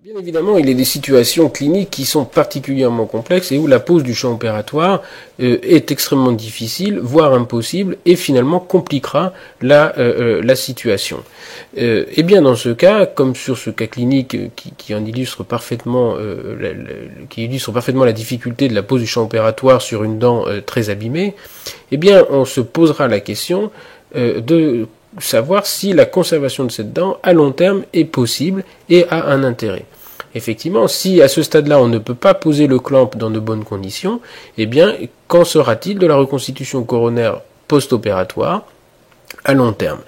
Bien évidemment, il y a des situations cliniques qui sont particulièrement complexes et où la pose du champ opératoire est extrêmement difficile, voire impossible, et finalement compliquera la situation. Et bien dans ce cas, comme sur ce cas clinique qui illustre parfaitement la difficulté de la pose du champ opératoire sur une dent très abîmée, eh bien on se posera la question de savoir si la conservation de cette dent à long terme est possible et a un intérêt. Effectivement, si à ce stade-là on ne peut pas poser le clamp dans de bonnes conditions, eh bien, qu'en sera-t-il de la reconstitution coronaire post-opératoire à long terme?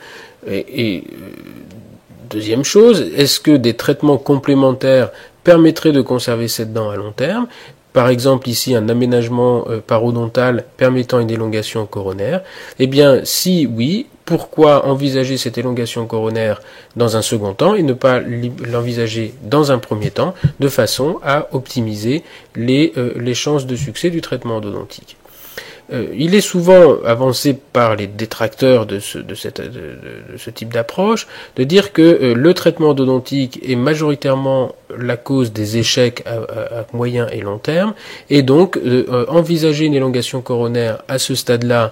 Deuxième chose, est-ce que des traitements complémentaires permettraient de conserver cette dent à long terme? Par exemple ici un aménagement parodontal permettant une élongation coronaire. Eh bien si oui, pourquoi envisager cette élongation coronaire dans un second temps et ne pas l'envisager dans un premier temps de façon à optimiser les chances de succès du traitement endodontique? Il est souvent avancé par les détracteurs de ce type d'approche de dire que le traitement endodontique est majoritairement la cause des échecs à moyen et long terme, et donc envisager une élongation coronaire à ce stade-là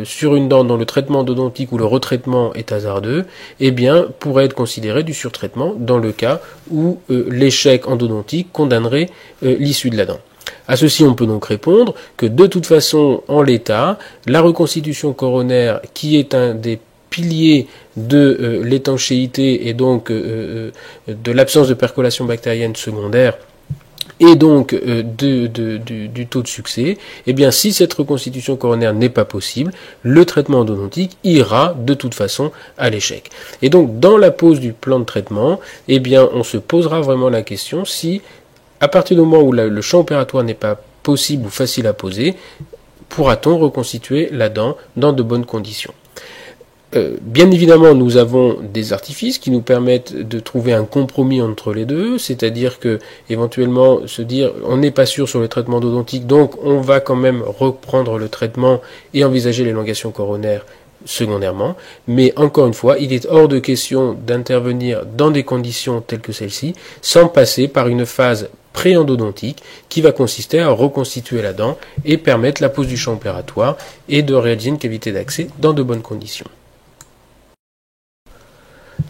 sur une dent dont le traitement endodontique ou le retraitement est hasardeux, eh bien pourrait être considéré du surtraitement dans le cas où l'échec endodontique condamnerait l'issue de la dent. À ceci, on peut donc répondre que de toute façon, en l'état, la reconstitution coronaire, qui est un des piliers de l'étanchéité et donc de l'absence de percolation bactérienne secondaire, et donc du taux de succès, eh bien si cette reconstitution coronaire n'est pas possible, le traitement endodontique ira de toute façon à l'échec. Et donc dans la pose du plan de traitement, eh bien on se posera vraiment la question si à partir du moment où le champ opératoire n'est pas possible ou facile à poser, pourra-t-on reconstituer la dent dans de bonnes conditions? Bien évidemment, nous avons des artifices qui nous permettent de trouver un compromis entre les deux, c'est-à-dire que éventuellement se dire on n'est pas sûr sur le traitement endodontique, donc on va quand même reprendre le traitement et envisager l'élongation coronaire secondairement, mais encore une fois, il est hors de question d'intervenir dans des conditions telles que celle-ci sans passer par une phase pré-endodontique qui va consister à reconstituer la dent et permettre la pose du champ opératoire et de réaliser une cavité d'accès dans de bonnes conditions.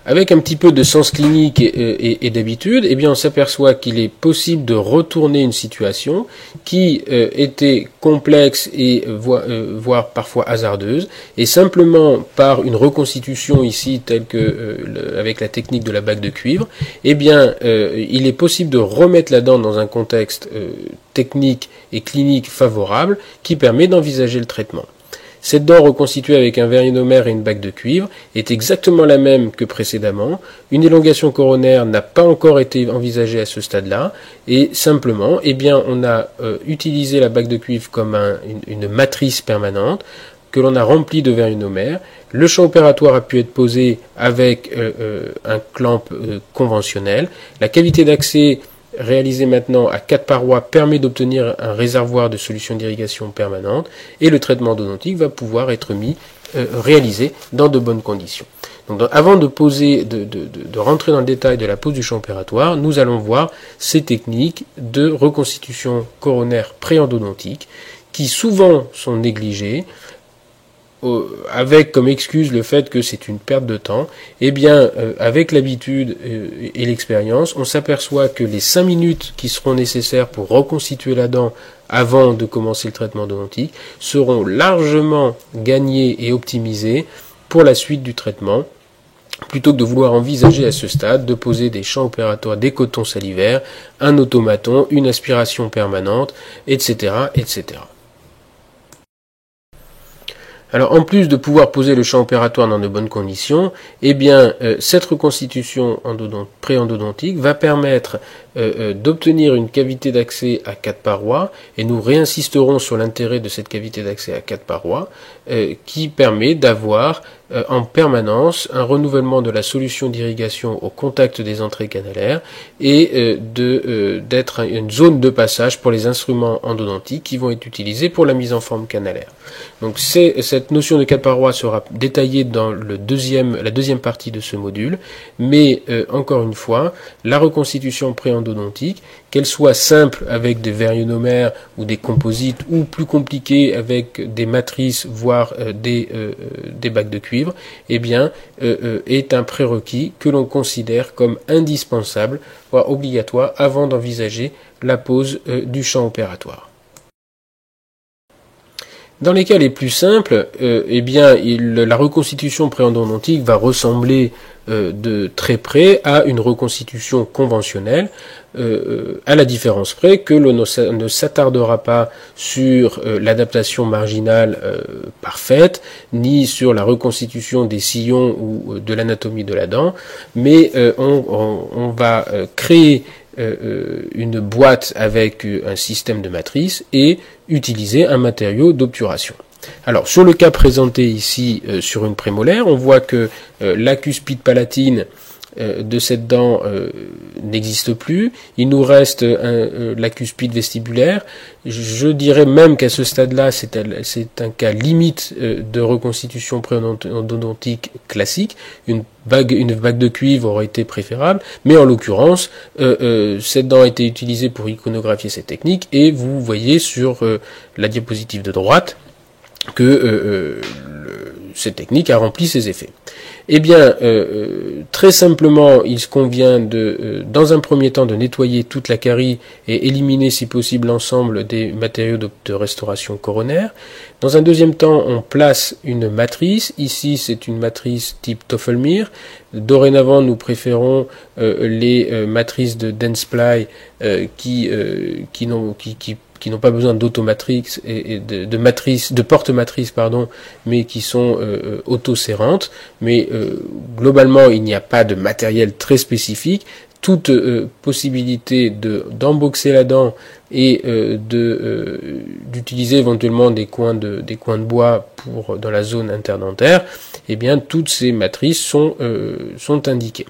Avec un petit peu de sens clinique et d'habitude, eh bien on s'aperçoit qu'il est possible de retourner une situation qui était complexe et voire parfois hasardeuse, et simplement par une reconstitution ici telle que avec la technique de la bague de cuivre, eh bien il est possible de remettre la dent dans un contexte technique et clinique favorable qui permet d'envisager le traitement. Cette dent reconstituée avec un verrinomère et une bague de cuivre est exactement la même que précédemment. Une élongation coronaire n'a pas encore été envisagée à ce stade-là, et simplement, eh bien, on a utilisé la bague de cuivre comme une matrice permanente que l'on a remplie de verrinomère. Le champ opératoire a pu être posé avec un clamp conventionnel. La cavité d'accès réalisé maintenant à 4 parois permet d'obtenir un réservoir de solution d'irrigation permanente, et le traitement endodontique va pouvoir être réalisé dans de bonnes conditions. Donc, avant de rentrer dans le détail de la pose du champ opératoire, nous allons voir ces techniques de reconstitution coronaire pré-endodontique qui souvent sont négligées, avec comme excuse le fait que c'est une perte de temps. Eh bien, avec l'habitude et l'expérience, on s'aperçoit que les 5 minutes qui seront nécessaires pour reconstituer la dent avant de commencer le traitement endodontique seront largement gagnées et optimisées pour la suite du traitement, plutôt que de vouloir envisager à ce stade de poser des champs opératoires, des cotons salivaires, un automaton, une aspiration permanente, etc., etc. Alors, en plus de pouvoir poser le champ opératoire dans de bonnes conditions, eh bien, cette reconstitution pré-endodontique va permettre d'obtenir une cavité d'accès à 4 parois, et nous réinsisterons sur l'intérêt de cette cavité d'accès à 4 parois, qui permet d'avoir en permanence un renouvellement de la solution d'irrigation au contact des entrées canalaires et d'être une zone de passage pour les instruments endodontiques qui vont être utilisés pour la mise en forme canalaire. Donc cette notion de 4 parois sera détaillée dans la deuxième partie de ce module, mais encore une fois, la reconstitution pré-endodontique, qu'elle soit simple avec des vérionomères ou des composites, ou plus compliquée avec des matrices, voire des bacs de cuivre, eh bien, est un prérequis que l'on considère comme indispensable, voire obligatoire, avant d'envisager la pose du champ opératoire. Dans les cas les plus simples, eh bien, la reconstitution pré-endodontique va ressembler de très près à une reconstitution conventionnelle, à la différence près que l'on ne s'attardera pas sur l'adaptation marginale parfaite, ni sur la reconstitution des sillons ou de l'anatomie de la dent, mais on va créer une boîte avec un système de matrice et utiliser un matériau d'obturation. Alors, sur le cas présenté ici sur une prémolaire, on voit que la cuspide palatine de cette dent n'existe plus. Il nous reste la cuspide vestibulaire. Je dirais même qu'à ce stade-là, c'est un cas limite de reconstitution pré-endodontique classique. Une bague de cuivre aurait été préférable, mais en l'occurrence, cette dent a été utilisée pour iconographier cette technique, et vous voyez sur la diapositive de droite que cette technique a rempli ses effets. Eh bien, très simplement, il convient dans un premier temps de nettoyer toute la carie et éliminer si possible l'ensemble des matériaux de restauration coronaire. Dans un deuxième temps, on place une matrice. Ici, c'est une matrice type Toffelmir. Dorénavant, nous préférons les matrices de Dentsply qui n'ont pas besoin d'automatrice et de porte-matrice, mais qui sont auto-serrantes. Mais globalement, il n'y a pas de matériel très spécifique. Toute possibilité d'emboxer la dent et d'utiliser éventuellement des coins de bois dans la zone interdentaire, eh bien, toutes ces matrices sont indiquées.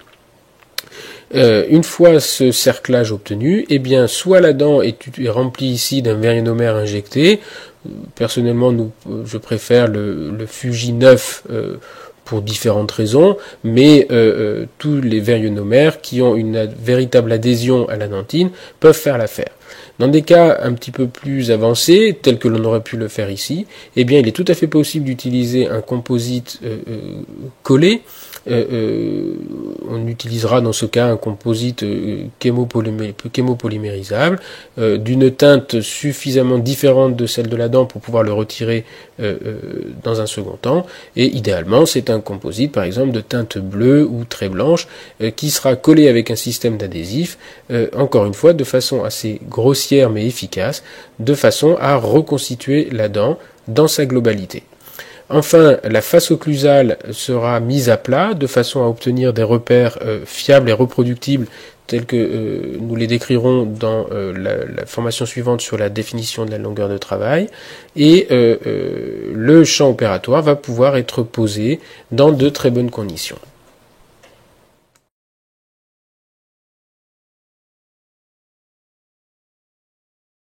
Une fois ce cerclage obtenu, eh bien, soit la dent est remplie ici d'un vérionomère injecté. Personnellement, je préfère le Fuji 9 pour différentes raisons, mais tous les vérionomères qui ont une véritable adhésion à la dentine peuvent faire l'affaire. Dans des cas un petit peu plus avancés, tels que l'on aurait pu le faire ici, eh bien, il est tout à fait possible d'utiliser un composite collé. On utilisera dans ce cas un composite chémopolymérisable d'une teinte suffisamment différente de celle de la dent pour pouvoir le retirer dans un second temps, et idéalement c'est un composite par exemple de teinte bleue ou très blanche qui sera collé avec un système d'adhésif, encore une fois de façon assez grossière mais efficace, de façon à reconstituer la dent dans sa globalité. Enfin, la face occlusale sera mise à plat de façon à obtenir des repères fiables et reproductibles tels que nous les décrirons dans la formation suivante sur la définition de la longueur de travail, et le champ opératoire va pouvoir être posé dans de très bonnes conditions.